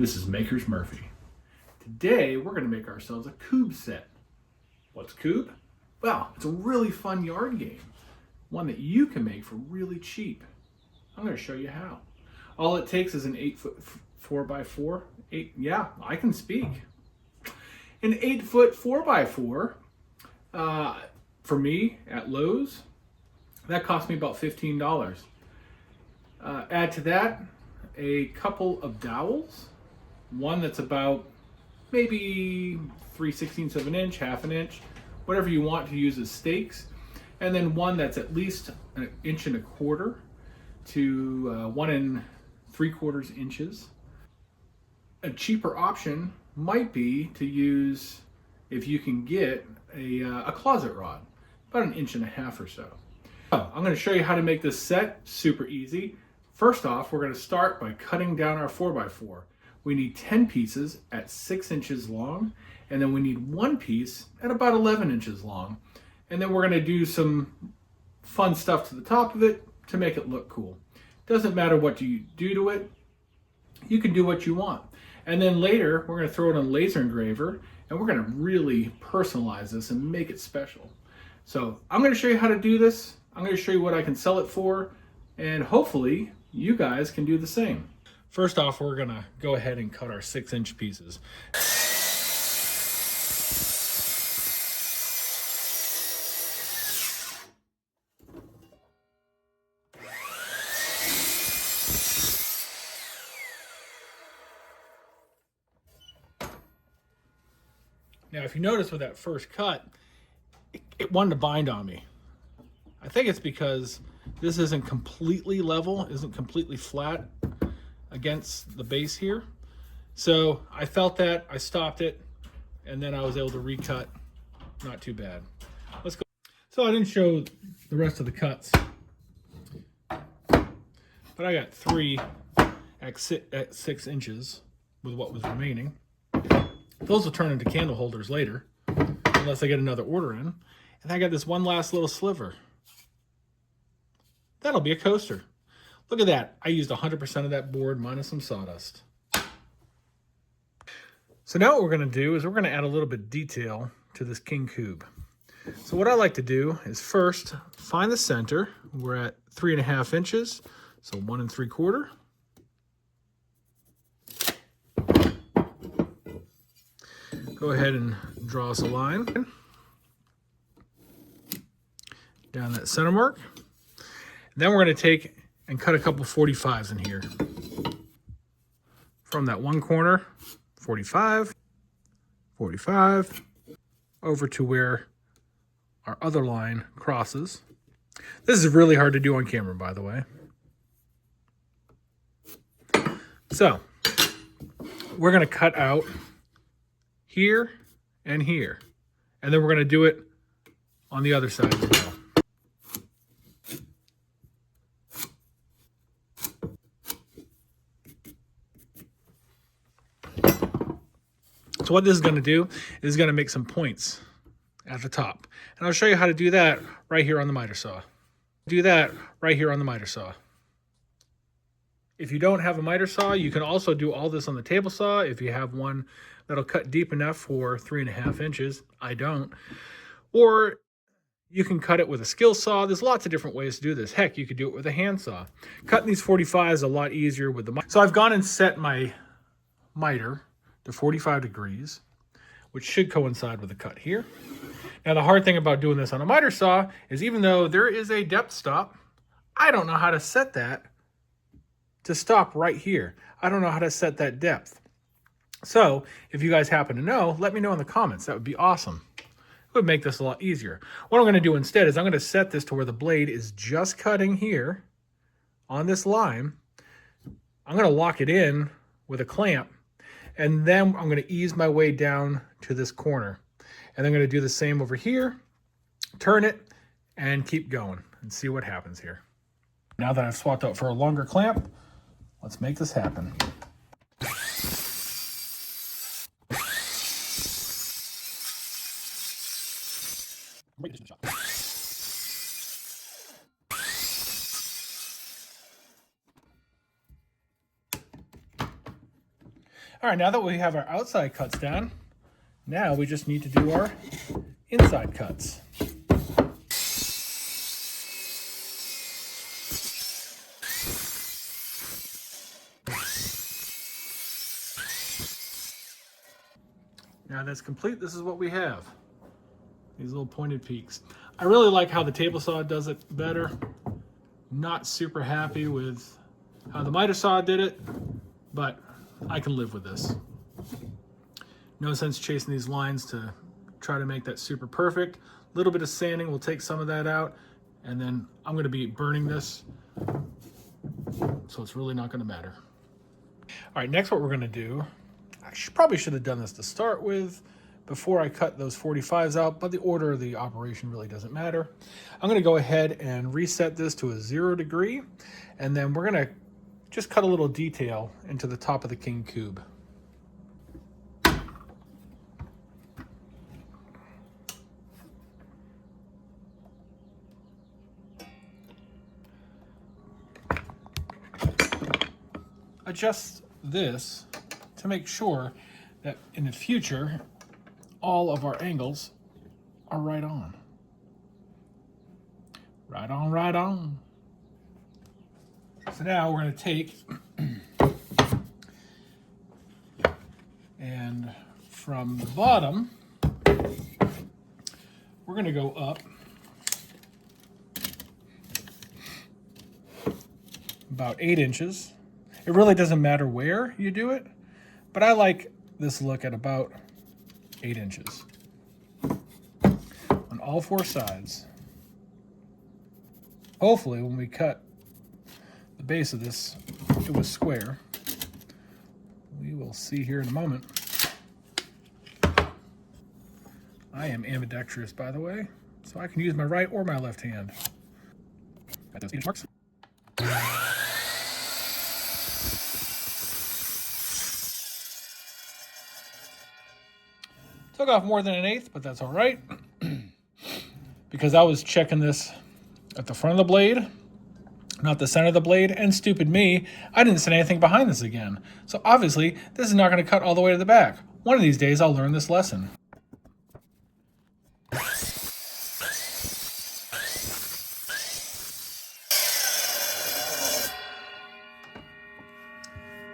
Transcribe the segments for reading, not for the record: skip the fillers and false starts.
This is Maker's Murphy. Today we're going to make ourselves a Kubb set. What's Kubb? Well, it's a really fun yard game. One that you can make for really cheap. I'm going to show you how. All it takes is an 8-foot 4x4. Yeah, I can speak. An 8-foot 4x4 for me at Lowe's, that cost me about $15. Add to that a couple of dowels. One that's about maybe 3/16 of an inch, half an inch, whatever you want to use as stakes. And then one that's at least 1.25 inches to 1 3/4 inches. A cheaper option might be to use, if you can get a closet rod, about 1.5 inches or so. I'm going to show you how to make this set super easy. First off, we're going to start by cutting down our 4x4. We need 10 pieces at 6 inches long, and then we need one piece at about 11 inches long. And then we're going to do some fun stuff to the top of it to make it look cool. Doesn't matter what you do to it, you can do what you want. And then later, we're going to throw it on a laser engraver, and we're going to really personalize this and make it special. So I'm going to show you how to do this. I'm going to show you what I can sell it for, and hopefully you guys can do the same. First off, we're gonna go ahead and cut our 6-inch pieces. Now, if you notice with that first cut, it wanted to bind on me. I think it's because this isn't completely level, isn't completely flat against the base here. So I felt that, I stopped it, and then I was able to recut. Not too bad. Let's go. So I didn't show the rest of the cuts, but I got 3 at 6 inches with what was remaining. Those will turn into candle holders later, unless I get another order in. And I got this one last little sliver. That'll be a coaster. Look at that. I used 100% of that board minus some sawdust. So now what we're going to do is we're going to add a little bit of detail to this King Kubb. So what I like to do is first find the center. We're at 3.5 inches, so 1 3/4. Go ahead and draw us a line down that center mark. And then we're going to take and cut a couple 45s in here. From that one corner, 45, 45, over to where our other line crosses. This is really hard to do on camera, by the way. So, we're going to cut out here and here. And then we're going to do it on the other side as well. So what this is going to do is going to make some points at the top. And I'll show you how to do that right here on the miter saw. Do that right here on the miter saw. If you don't have a miter saw, you can also do all this on the table saw. If you have one that'll cut deep enough for 3.5 inches, I don't. Or you can cut it with a skill saw. There's lots of different ways to do this. Heck, you could do it with a hand saw. Cutting these 45s is a lot easier with the miter. So I've gone and set my miter to 45 degrees, which should coincide with the cut here. Now, the hard thing about doing this on a miter saw is even though there is a depth stop, I don't know how to set that to stop right here. I don't know how to set that depth. So if you guys happen to know, let me know in the comments. That would be awesome. It would make this a lot easier. What I'm going to do instead is I'm going to set this to where the blade is just cutting here on this line. I'm going to lock it in with a clamp, and then I'm going to ease my way down to this corner. And I'm going to do the same over here, turn it, and keep going and see what happens here. Now that I've swapped out for a longer clamp, let's make this happen. All right, now that we have our outside cuts down, now we just need to do our inside cuts. Now that's complete, this is what we have. These little pointed peaks. I really like how the table saw does it better. Not super happy with how the miter saw did it, but I can live with this. No sense chasing these lines to try to make that super perfect. A little bit of sanding will take some of that out, and then I'm gonna be burning this, so it's really not gonna matter. All right, next what we're gonna do, probably should have done this to start with before I cut those 45s out, but the order of the operation really doesn't matter. I'm gonna go ahead and reset this to a 0 degree, and then we're gonna just cut a little detail into the top of the king cube. Adjust this to make sure that in the future, all of our angles are right on. Right on, right on. So now we're going to take and from the bottom, we're going to go up about 8 inches. It really doesn't matter where you do it, but I like this look at about 8 inches on all 4 sides. Hopefully when we cut the base of this to a square, we will see here in a moment. I am ambidextrous, by the way, so I can use my right or my left hand. Got those inch marks. Took off more than 1/8, but that's all right. Because I was checking this at the front of the blade, not the center of the blade, and stupid me, I didn't set anything behind this again. So obviously, this is not going to cut all the way to the back. One of these days, I'll learn this lesson.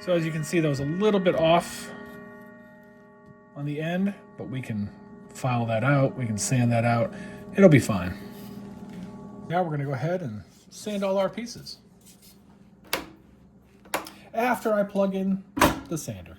So as you can see, that was a little bit off on the end, but we can file that out, we can sand that out, it'll be fine. Now we're gonna go ahead and sand all our pieces after I plug in the sander.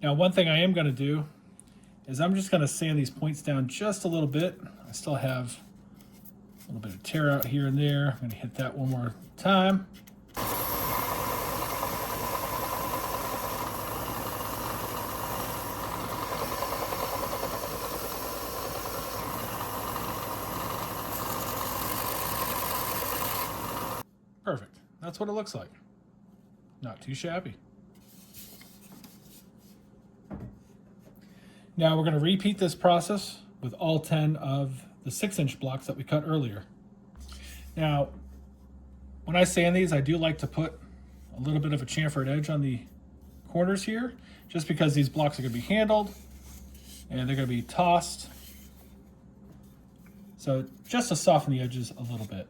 Now, one thing I am going to do is I'm just going to sand these points down just a little bit. I still have a little bit of tear out here and there. I'm going to hit that one more time. Perfect. That's what it looks like. Not too shabby. Now we're going to repeat this process with all 10 of the 6-inch blocks that we cut earlier. Now, when I sand these, I do like to put a little bit of a chamfered edge on the corners here, just because these blocks are going to be handled and they're going to be tossed. So just to soften the edges a little bit.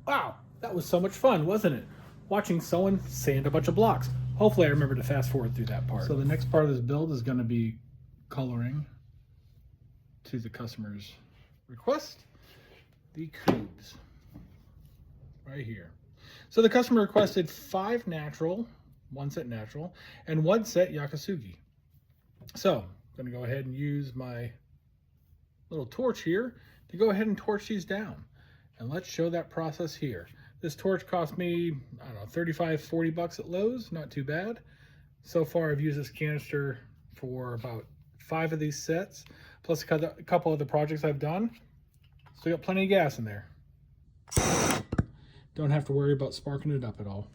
Wow, that was so much fun, wasn't it? Watching someone sand a bunch of blocks. Hopefully I remember to fast forward through that part. So the next part of this build is going to be coloring to the customer's request, the Kubbs right here. So the customer requested 5 natural, 1 set natural, and 1 set Yakasugi. So I'm going to go ahead and use my little torch here to go ahead and torch these down. And let's show that process here. This torch cost me, I don't know, 35, 40 bucks at Lowe's, not too bad. So far I've used this canister for about 5 of these sets, plus a couple of the projects I've done. So got plenty of gas in there. Don't have to worry about sparking it up at all.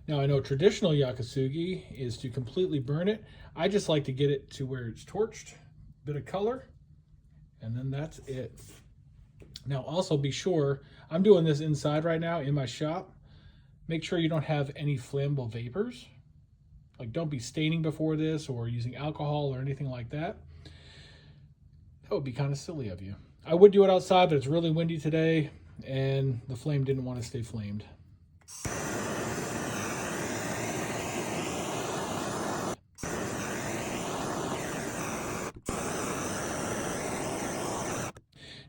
Now I know traditional Yakasugi is to completely burn it. I just like to get it to where it's torched, bit of color, and then that's it. Now also be sure, I'm doing this inside right now in my shop. Make sure you don't have any flammable vapors. Like don't be staining before this or using alcohol or anything like that. That would be kind of silly of you. I would do it outside, but it's really windy today and the flame didn't want to stay flamed.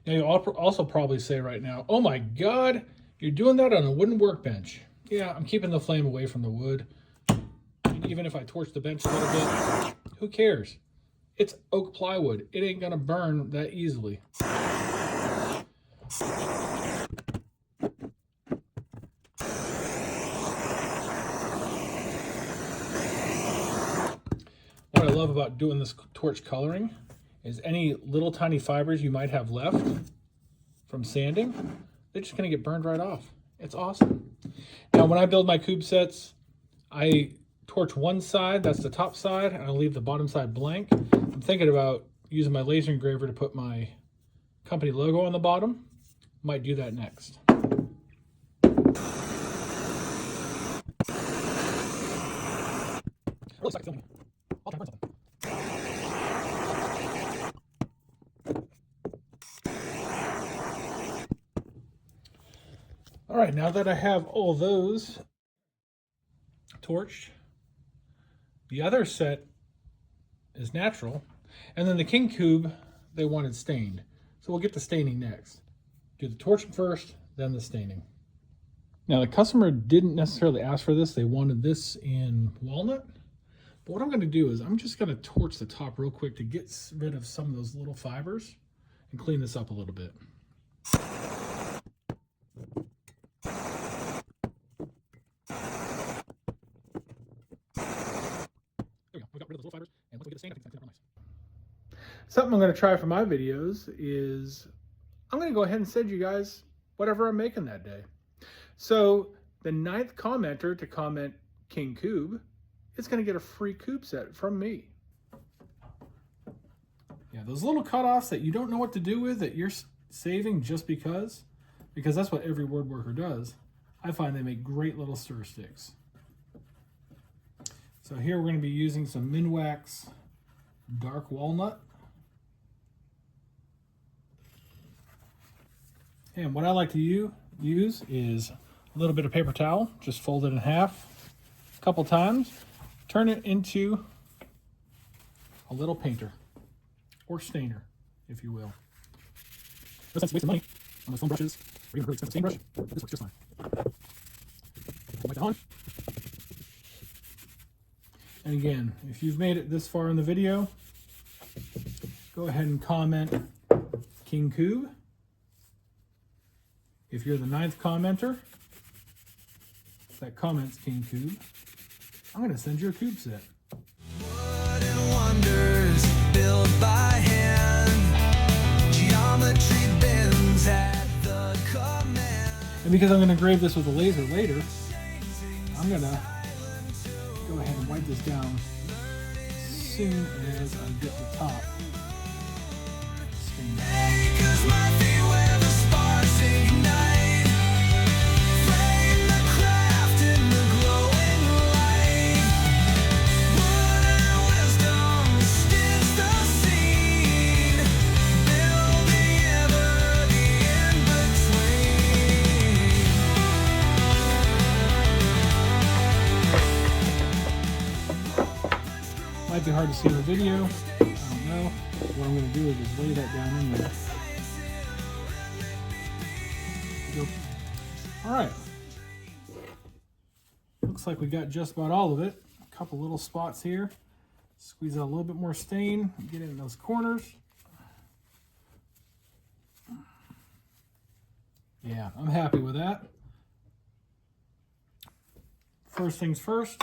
Now you'll also probably say right now, oh my God, you're doing that on a wooden workbench. Yeah, I'm keeping the flame away from the wood. And even if I torch the bench a little bit, who cares? It's oak plywood. It ain't gonna burn that easily. What I love about doing this torch coloring is any little tiny fibers you might have left from sanding, they're just gonna get burned right off. It's awesome. Now when I build my Kubb sets, I torch one side, that's the top side, and I'll leave the bottom side blank. I'm thinking about using my laser engraver to put my company logo on the bottom. Might do that next. Really sucks filming. I'll try to burn something. All right, now that I have all those torched, the other set is natural, and then the King Kubb they wanted stained. So we'll get the staining next. Do the torching first, then the staining. Now the customer didn't necessarily ask for this. They wanted this in walnut. But what I'm gonna do is I'm just gonna torch the top real quick to get rid of some of those little fibers and clean this up a little bit. We got rid of those little fibers, and once we get the stain, I think it's gonna be nice. Something I'm gonna try for my videos is I'm gonna go ahead and send you guys whatever I'm making that day. So the 9th commenter to comment King Kubb is gonna get a free Kubb set from me. Yeah, those little cutoffs that you don't know what to do with that you're saving just because that's what every woodworker does. I find they make great little stir sticks. So here we're going to be using some Minwax dark walnut. And what I like to use is a little bit of paper towel, just fold it in half a couple times, turn it into a little painter or stainer, if you will. No sense wasting money on those foam brushes or even a really expensive stain brush. This works just fine. Light that on. And again, if you've made it this far in the video, go ahead and comment King Kubb. If you're the 9th commenter that comments King Kubb, I'm going to send you a Kubb set. Wooden wonders built by hand, geometry bends at the command. And because I'm going to engrave this with a laser later, I'm going to go ahead and wipe this down as soon as I get the top stained. Might be hard to see in the video. I don't know. What I'm going to do is just lay that down in there. Alright. Looks like we got just about all of it. A couple little spots here. Squeeze out a little bit more stain. Get in those corners. Yeah, I'm happy with that. First things first,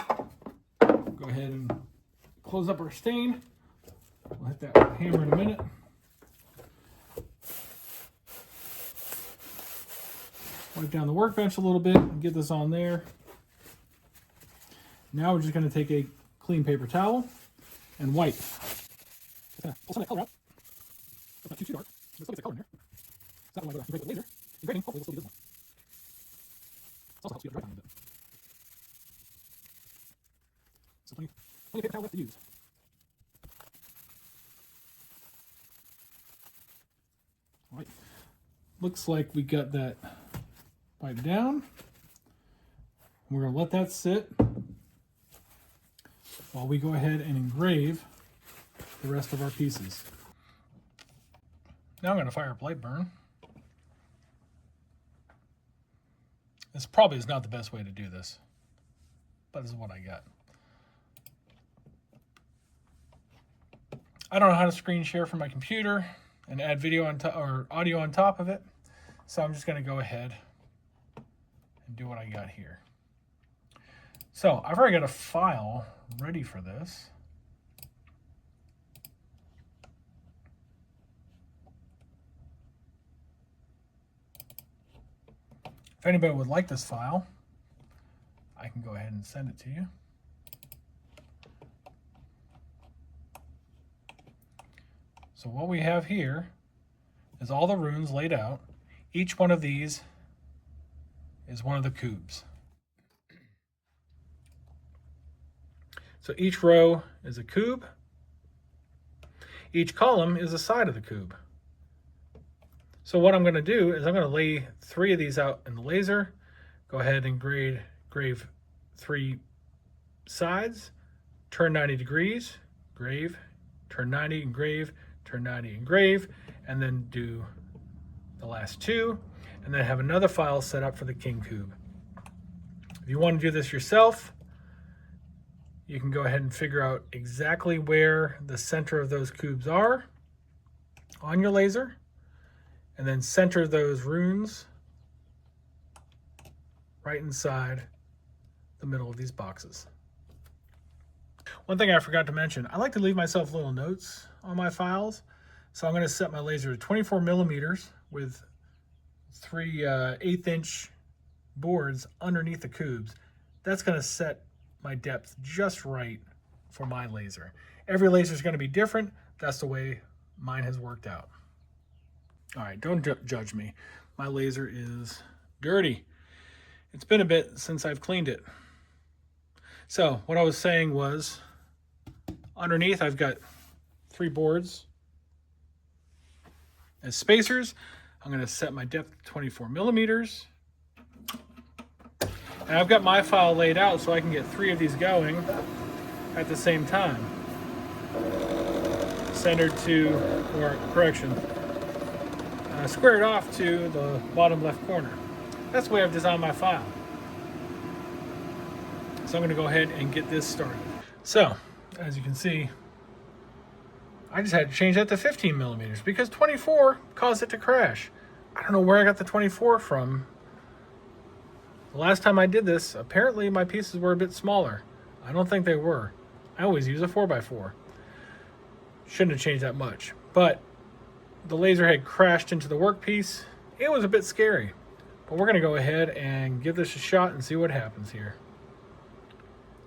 go ahead and close up our stain. We'll hit that hammer in a minute. Wipe down the workbench a little bit and get this on there. Now we're just going to take a clean paper towel and wipe. Pull some of that color out. It's not too dark. There's still color in there. So that one I'm going to break with laser. Engraving, hopefully we'll still be visible. It also helps you get dry time a bit. So plenty of paper towel left to use. All right. Looks like we got that wiped down. We're going to let that sit while we go ahead and engrave the rest of our pieces. Now I'm going to fire up light burn. This probably is not the best way to do this, but this is what I got. I don't know how to screen share from my computer and add video on top or audio on top of it, so I'm just going to go ahead and do what I got here. So I've already got a file ready for this. If anybody would like this file, I can go ahead and send it to you. So what we have here is all the runes laid out. Each one of these is one of the Kubbs. So each row is a Kubb. Each column is a side of the Kubb. So what I'm going to do is I'm going to lay 3 of these out in the laser. Go ahead and engrave 3 sides. Turn 90 degrees, grave, turn 90, engrave, turn 90, engrave, and then do the last 2. And then have another file set up for the King Kubb. If you want to do this yourself, you can go ahead and figure out exactly where the center of those Kubbs are on your laser, and then center those runes right inside the middle of these boxes. One thing I forgot to mention, I like to leave myself little notes on my files. So I'm going to set my laser to 24 millimeters with 3 1/8" boards underneath the Kubbs. That's going to set my depth just right for my laser. Every laser is going to be different. That's the way mine has worked out. All right, don't judge me. My laser is dirty. It's been a bit since I've cleaned it. So what I was saying was, underneath I've got 3 boards as spacers. I'm going to set my depth to 24 millimeters. And I've got my file laid out so I can get 3 of these going at the same time. Centered to, or correction, squared off to the bottom left corner. That's the way I've designed my file. So I'm going to go ahead and get this started. So, as you can see, I just had to change that to 15 millimeters because 24 caused it to crash. I don't know where I got the 24 from. The last time I did this, apparently my pieces were a bit smaller. I don't think they were. I always use a 4x4. Shouldn't have changed that much. But the laser had crashed into the workpiece. It was a bit scary. But we're going to go ahead and give this a shot and see what happens here.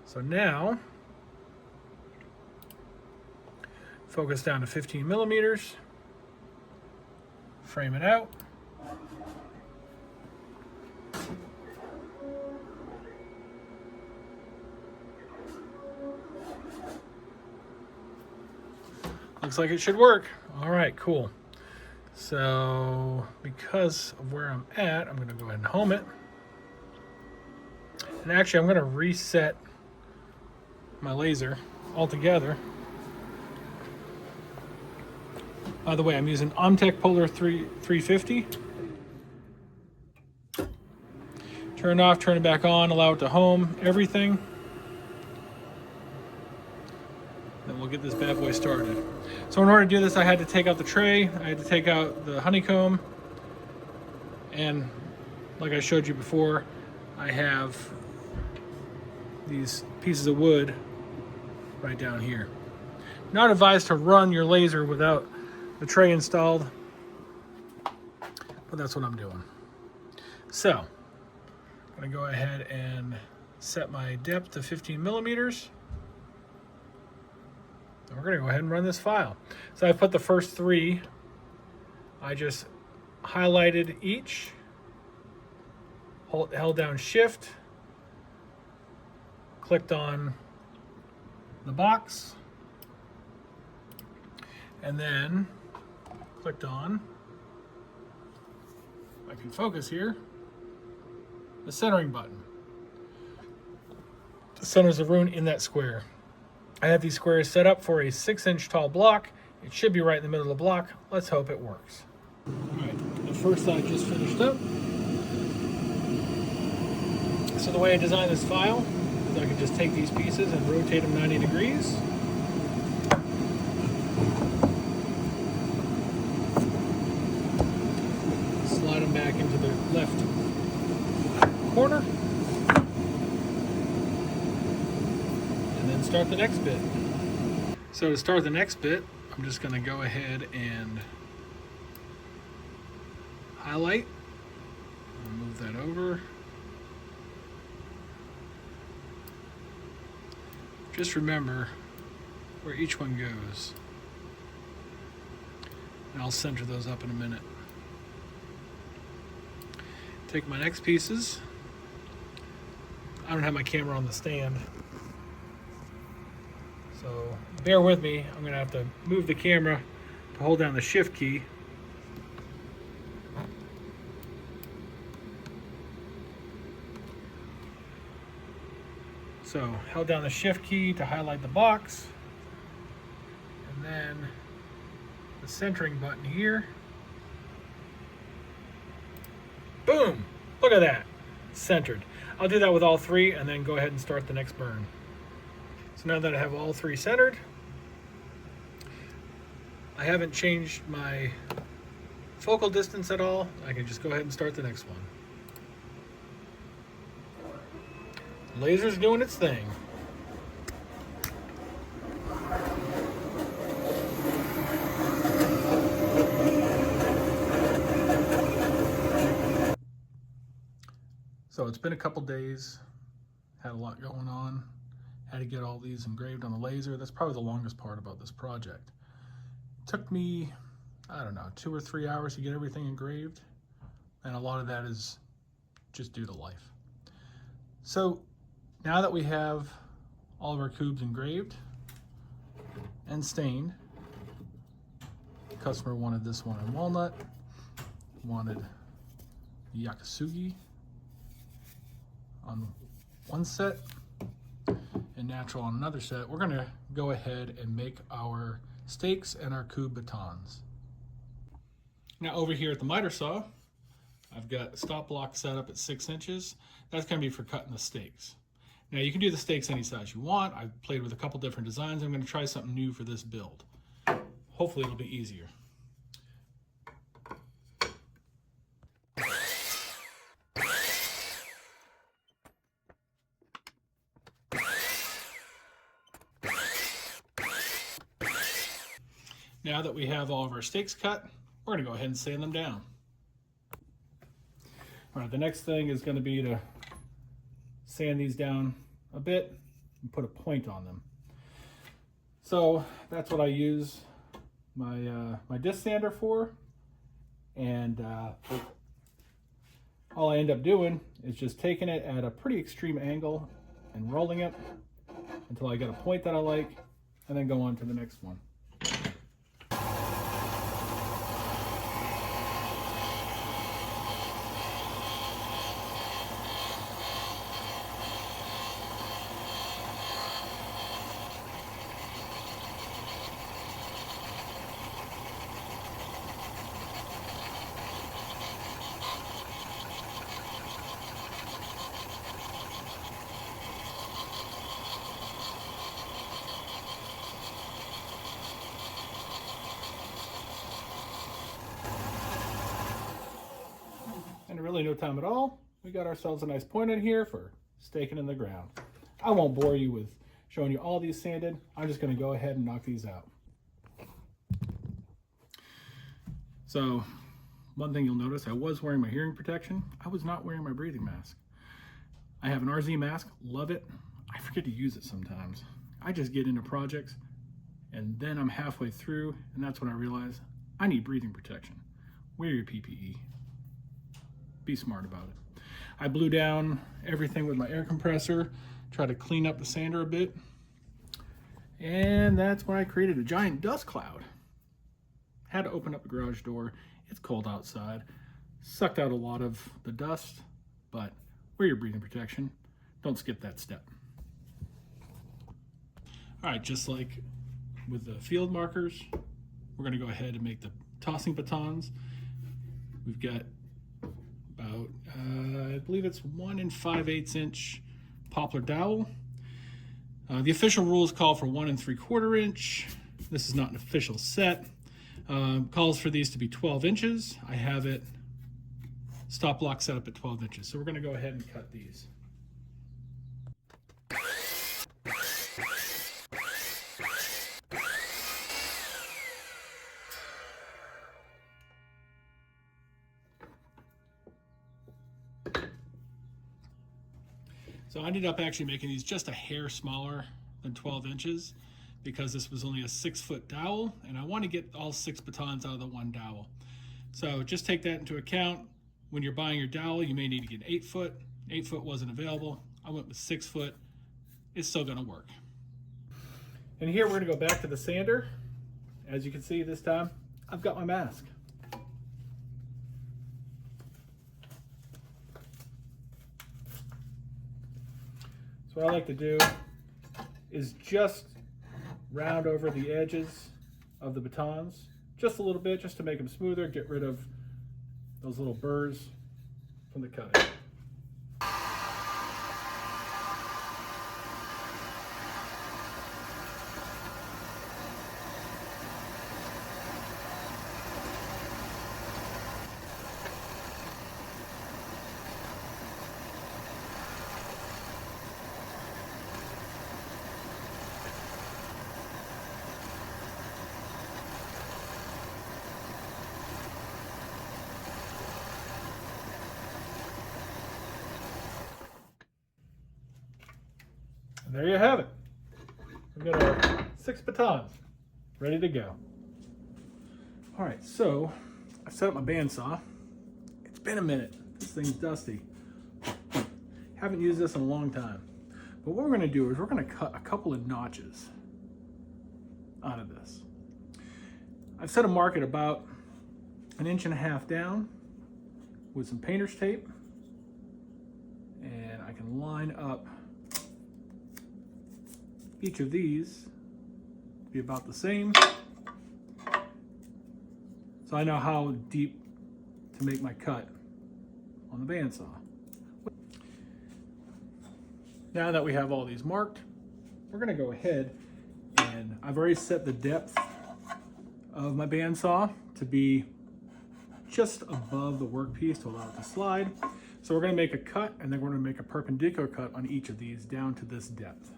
So now, focus down to 15 millimeters. Frame it out. Looks like it should work. All right, cool. So because of where I'm at, I'm going to go ahead and home it. And actually, I'm going to reset my laser altogether By the way, I'm using Omtech Polar 350. Turn it off, turn it back on, allow it to home, everything. Then we'll get this bad boy started. So in order to do this, I had to take out the tray, I had to take out the honeycomb, and like I showed you before, I have these pieces of wood right down here. Not advised to run your laser without the tray installed, but that's what I'm doing. So, I'm gonna go ahead and set my depth to 15 millimeters. And we're gonna go ahead and run this file. So I put the first three, I just highlighted each, held down Shift, clicked on the box, and then clicked on, I can focus here, the centering button. It centers the rune in that square. I have these squares set up for a 6-inch tall block. It should be right in the middle of the block. Let's hope it works. All right, the first side just finished up. So the way I designed this file is I can just take these pieces and rotate them 90 degrees. Slide them back into the left corner. And then start the next bit. So to start the next bit, I'm just going to go ahead and highlight. I'll move that over. Just remember where each one goes. And I'll center those up in a minute. Take my next pieces. I don't have my camera on the stand, so bear with me. I'm gonna have to move the camera to hold down the Shift key. So held down the Shift key to highlight the box, and then the centering button here. Boom! Look at that, centered. I'll do that with all three and then go ahead and start the next burn. So now that I have all three centered, I haven't changed my focal distance at all. I can just go ahead and start the next one. Laser's doing its thing. So it's been a couple days, had a lot going on, had to get all these engraved on the laser. That's probably the longest part about this project. It took me, I don't know, 2 or 3 hours to get everything engraved, and a lot of that is just due to life. So now that we have all of our Kubbs engraved and stained, the customer wanted this one in walnut, wanted Yakasugi on one set and natural on another set. We're gonna go ahead and make our stakes and our Kubb batons. Now over here at the miter saw, I've got a stop block set up at 6 inches. That's gonna be for cutting the stakes. Now you can do the stakes any size you want. I've played with a couple different designs. I'm gonna try something new for this build. Hopefully it'll be easier. Now that we have all of our stakes cut, we're gonna go ahead and sand them down. All right, the next thing is gonna be to sand these down a bit and put a point on them. So that's what I use my disc sander for. And all I end up doing is just taking it at a pretty extreme angle and rolling it until I get a point that I like, and then go on to the next one. really no time at all, we got ourselves a nice point in here for staking in the ground. I won't bore you with showing you all these sanded. I'm just going to go ahead and knock these out. So one thing you'll notice, I was wearing my hearing protection. I was not wearing my breathing mask. I have an RZ mask, love it. I forget to use it sometimes. I just get into projects and then I'm halfway through and that's when I realize I need breathing protection. Wear your PPE. Be smart about it. I blew down everything with my air compressor, try to clean up the sander a bit. And that's when I created a giant dust cloud. Had to open up the garage door. It's cold outside. Sucked out a lot of the dust, but wear your breathing protection. Don't skip that step. All right, just like with the field markers, we're gonna go ahead and make the tossing batons. We've got about, I believe it's 1 5/8 inch poplar dowel. The official rules call for 1 3/4 inch. This is not an official set. Calls for these to be 12 inches. I have it stop block set up at 12 inches. So we're gonna go ahead and cut these. So I ended up actually making these just a hair smaller than 12 inches because this was only a 6-foot dowel and I want to get all 6 batons out of the one dowel. So just take that into account. When you're buying your dowel, you may need to get 8 foot. 8 foot wasn't available. I went with 6 foot. It's still gonna work. And here we're gonna go back to the sander. As you can see this time, I've got my mask. So what I like to do is just round over the edges of the batons, just a little bit, just to make them smoother, get rid of those little burrs from the cutting. And there you have it. We've got our 6 batons ready to go. All right, so I've set up my bandsaw. It's been a minute. This thing's dusty. Haven't used this in a long time. But what we're gonna do is we're gonna cut a couple of notches out of this. I've set a mark at about 1.5 inches down with some painter's tape. And I can line up each of these to be about the same. So I know how deep to make my cut on the bandsaw. Now that we have all these marked, we're gonna go ahead and I've already set the depth of my bandsaw to be just above the workpiece to allow it to slide. So we're gonna make a cut and then we're gonna make a perpendicular cut on each of these down to this depth.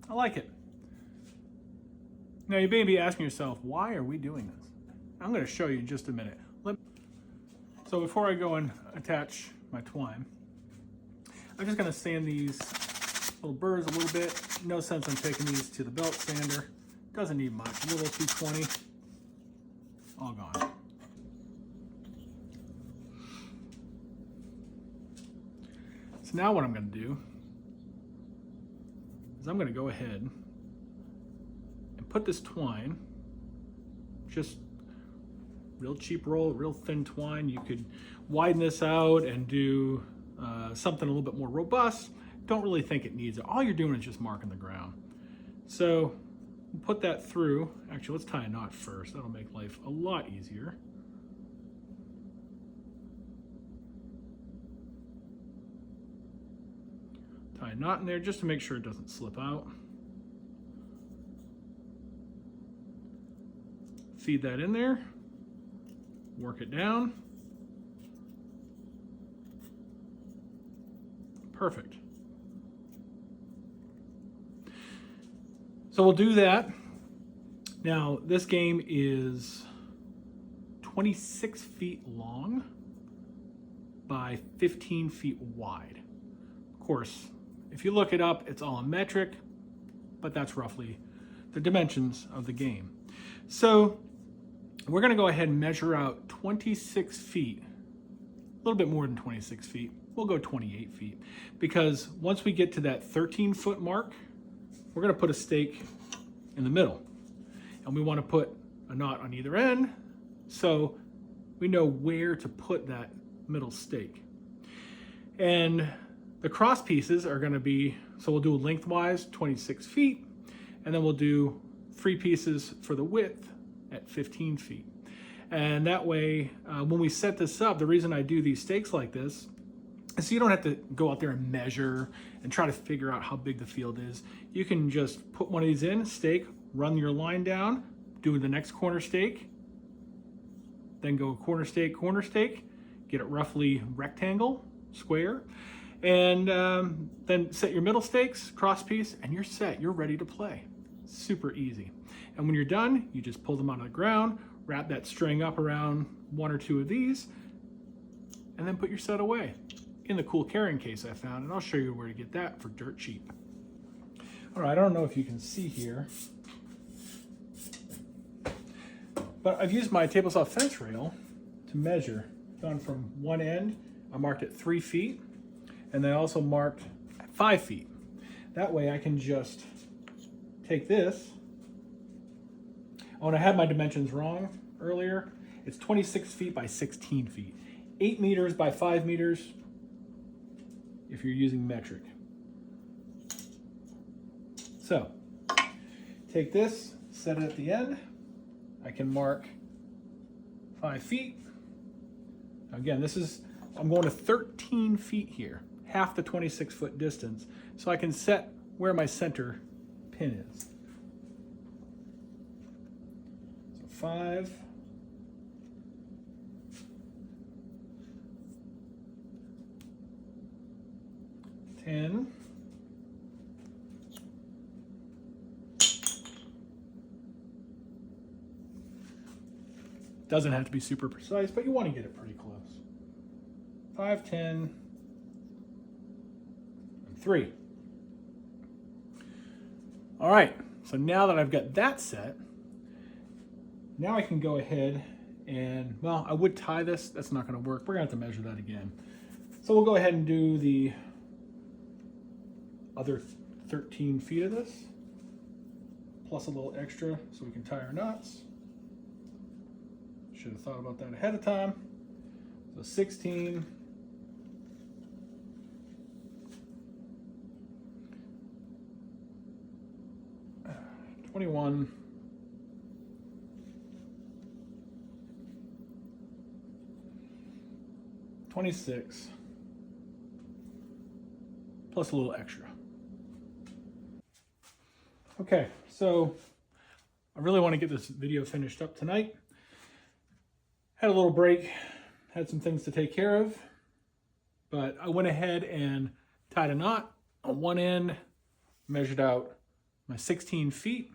I like it. Now you may be asking yourself, why are we doing this? I'm going to show you in just a minute. So before I go and attach my twine, I'm just going to sand these little burrs a little bit. No sense in taking these to the belt sander. Doesn't need much. A little 220. All gone. So now what I'm going to do is I'm going to go ahead and put this twine, just real cheap roll, real thin twine. You could widen this out and do something a little bit more robust. Don't really think it needs it. All you're doing is just marking the ground. So put that through. Actually, let's tie a knot first. That'll make life a lot easier. Tie a knot in there just to make sure it doesn't slip out. Feed that in there. Work it down. Perfect. So we'll do that. Now, this game is 26 feet long by 15 feet wide. Of course, if you look it up, it's all in metric, but that's roughly the dimensions of the game. So we're going to go ahead and measure out 26 feet, a little bit more than 26 feet. We'll go 28 feet, because once we get to that 13-foot mark, we're going to put a stake in the middle, and we want to put a knot on either end so we know where to put that middle stake. And the cross pieces are going to be, so we'll do lengthwise 26 feet, and then we'll do 3 pieces for the width at 15 feet. And that way, when we set this up, the reason I do these stakes like this is so you don't have to go out there and measure and try to figure out how big the field is. You can just put one of these in, stake, run your line down, do the next corner stake, then go corner stake, get it roughly rectangle, square, and then set your middle stakes, cross piece, and you're set. You're ready to play. Super easy. And when you're done, you just pull them out of the ground, wrap that string up around 1 or 2 of these, and then put your set away in the cool carrying case I found, and I'll show you where to get that for dirt cheap. All right, I don't know if you can see here, but I've used my table saw fence rail to measure. Gone from one end, I marked it 3 feet, and then I also marked 5 feet. That way I can just take this. Oh, and I had my dimensions wrong earlier. It's 26 feet by 16 feet. 8 meters by 5 meters if you're using metric. So, take this, set it at the end. I can mark 5 feet. Again, I'm going to 13 feet here, half the 26-foot distance, so I can set where my center pin is. So 5, 10, doesn't have to be super precise, but you want to get it pretty close. 5, 10, and 3. All right, so now that I've got that set, now I can go ahead and, well, I would tie this. That's not going to work. We're going to have to measure that again. So we'll go ahead and do the other 13 feet of this, plus a little extra so we can tie our knots. Should have thought about that ahead of time. So 16, 21, 26, plus a little extra. Okay, so I really want to get this video finished up tonight. Had a little break, had some things to take care of, but I went ahead and tied a knot on one end, measured out my 16 feet,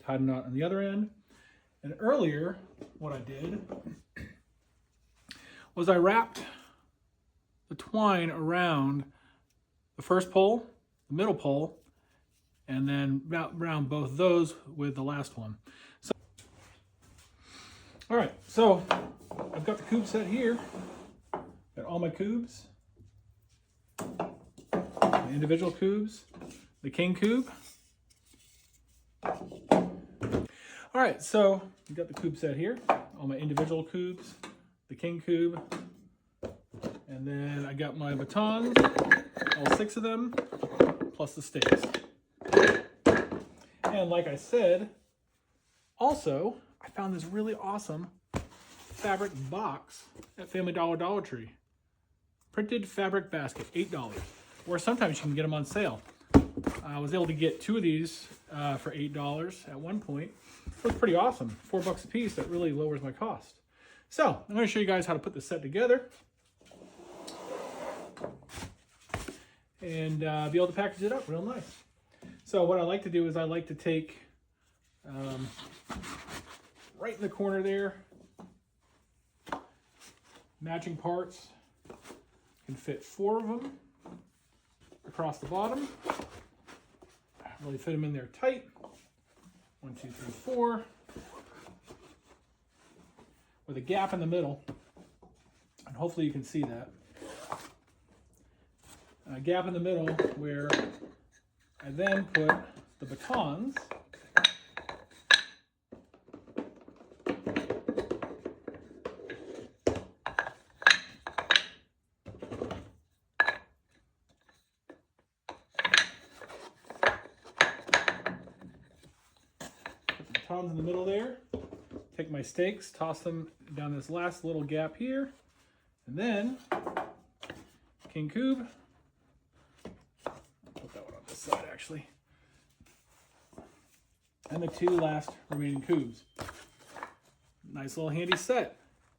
tied a knot on the other end. And earlier, what I did was I wrapped the twine around the first pole, the middle pole, and then around both those with the last one. So, all right, so I've got the Kubb set here. Got all my Kubbs, the individual Kubbs, the King Kubb, All right, so we got the Kubb set here, all my individual Kubbs, the King Kubb, and then I got my batons, all 6 of them, plus the stakes. And like I said, also, I found this really awesome fabric box at Family Dollar Dollar Tree. Printed fabric basket, $8. Or sometimes you can get them on sale. I was able to get 2 of these for $8 at one point. It was pretty awesome. $4 a piece. That really lowers my cost. So I'm going to show you guys how to put this set together and be able to package it up real nice. So what I like to do is I like to take right in the corner there, matching parts. Can fit 4 of them across the bottom. Really fit them in there tight. 1, 2, 3, 4. With a gap in the middle. And hopefully you can see that. A gap in the middle where I then put the batons in the middle there. Take my stakes, toss them down this last little gap here, and then King Kubb. Put that one on this side actually. And the 2 last remaining Kubbs. Nice little handy set.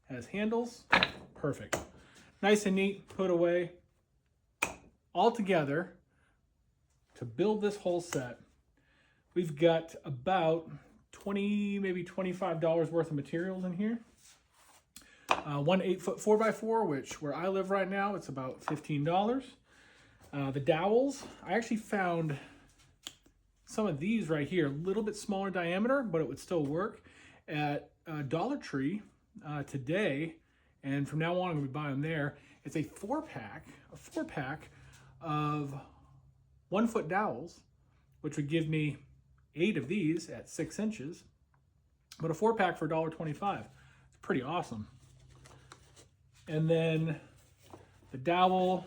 Has handles. Perfect. Nice and neat. Put away. All together, to build this whole set, we've got about $20, maybe $25 worth of materials in here. One 8-foot 4x4, which where I live right now, it's about $15. The dowels, I actually found some of these right here, a little bit smaller diameter, but it would still work at Dollar Tree today. And from now on, I'm gonna be buying there. It's a 4-pack of 1-foot dowels, which would give me 8 of these at 6 inches, but a 4-pack for $1.25. It's pretty awesome. And then the dowel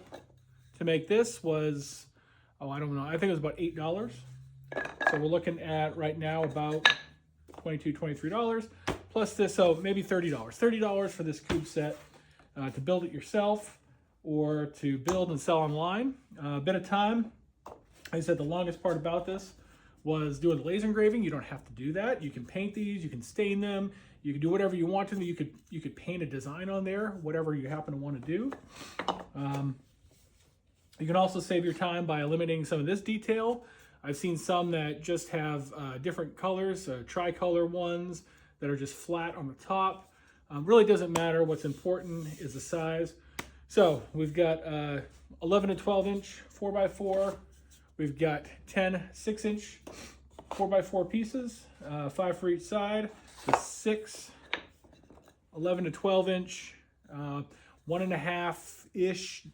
to make this was, oh, I don't know, I think it was about $8. So we're looking at right now about $22, $23 plus this, so maybe $30. $30 for this Kubb set to build it yourself or to build and sell online. A bit of time. Like I said, the longest part about this was doing the laser engraving. You don't have to do that. You can paint these, you can stain them, you can do whatever you want to them. You could paint a design on there, whatever you happen to want to do. You can also save your time by eliminating some of this detail. I've seen some that just have different colors, tricolor ones that are just flat on the top. Really doesn't matter. What's important is the size. So we've got 11 to 12 inch 4x4. We've got 10 6-inch 4x4 pieces, 5 for each side. The 6 11 to 12 inch, 1.5-ish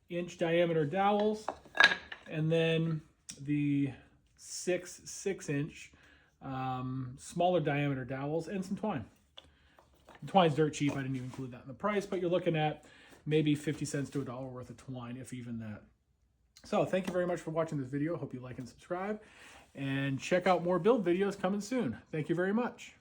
inch diameter dowels, and then the 6 6-inch smaller diameter dowels, and some twine. The twine's dirt cheap. I didn't even include that in the price, but you're looking at maybe 50 cents to $1 worth of twine, if even that. So thank you very much for watching this video. Hope you like and subscribe, and check out more build videos coming soon. Thank you very much.